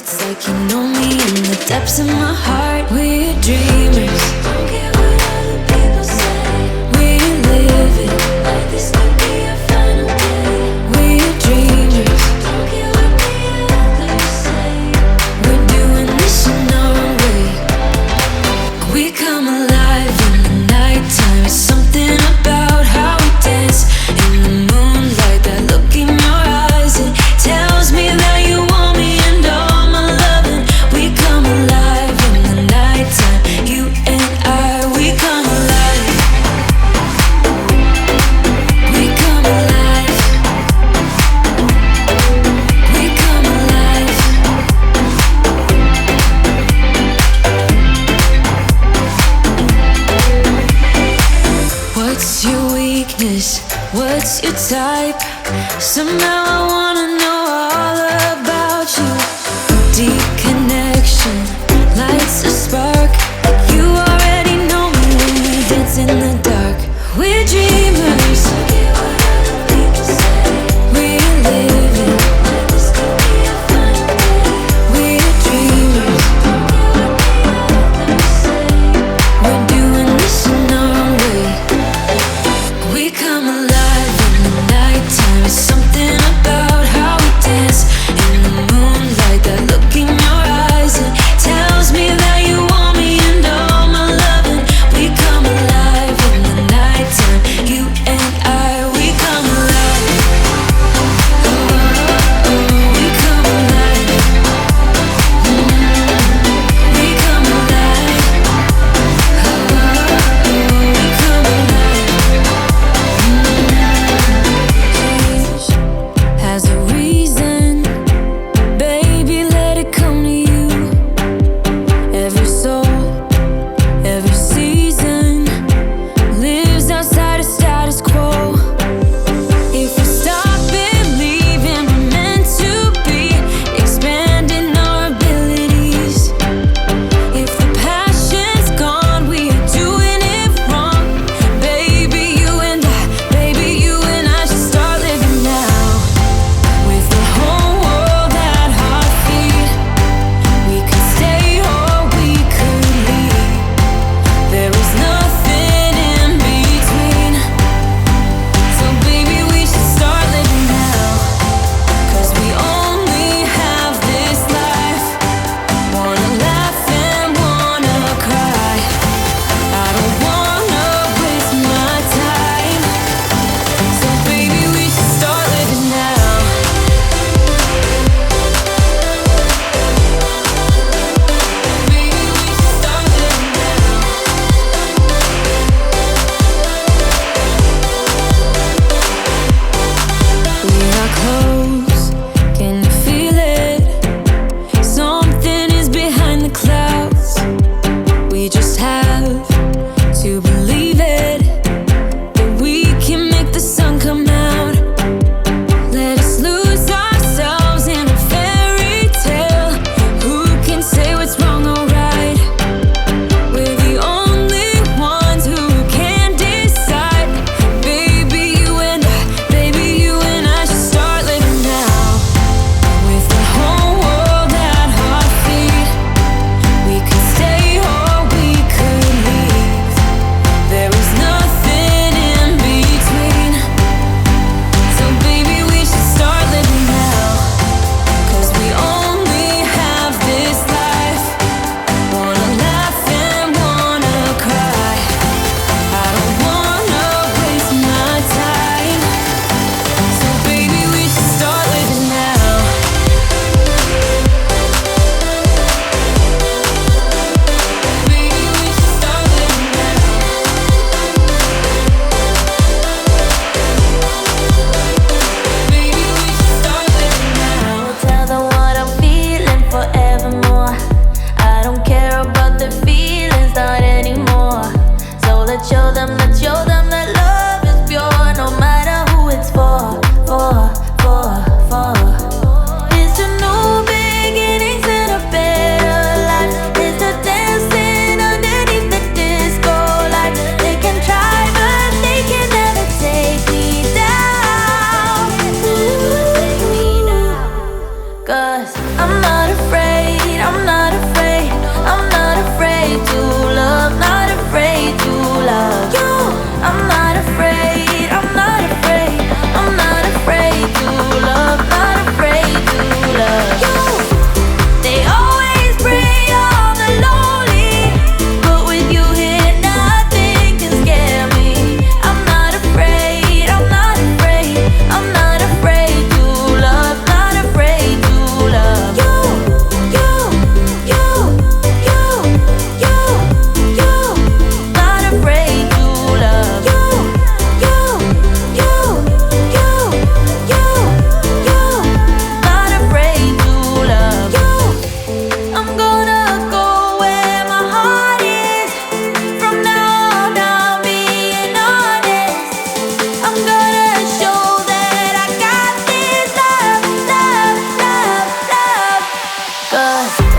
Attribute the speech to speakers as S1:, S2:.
S1: It's like you know me in the depths of my heart. We're dreamers. Don't care what other people say. We're living like this could be our final day. We're dreamers. Don't care what the others say. We're doing this in our own way. We come alive in the nighttime. It's something about how we dance in the moonlight. That look in your eyes, it tells me that you want me and all my loving. We come alive in the nighttime. You and I, we come alive. We come alive. We come alive. What's your weakness? What's your type? Somehow I wanna know all about you. Deep connection lights a spark. Like you already know me when we dance in the dark. We're dreamers. We're living. We're dreamers. We're doing this in our own way. We come alive in the nighttime. It's something about how we dance in the moonlight. That look in your eyes, it tells but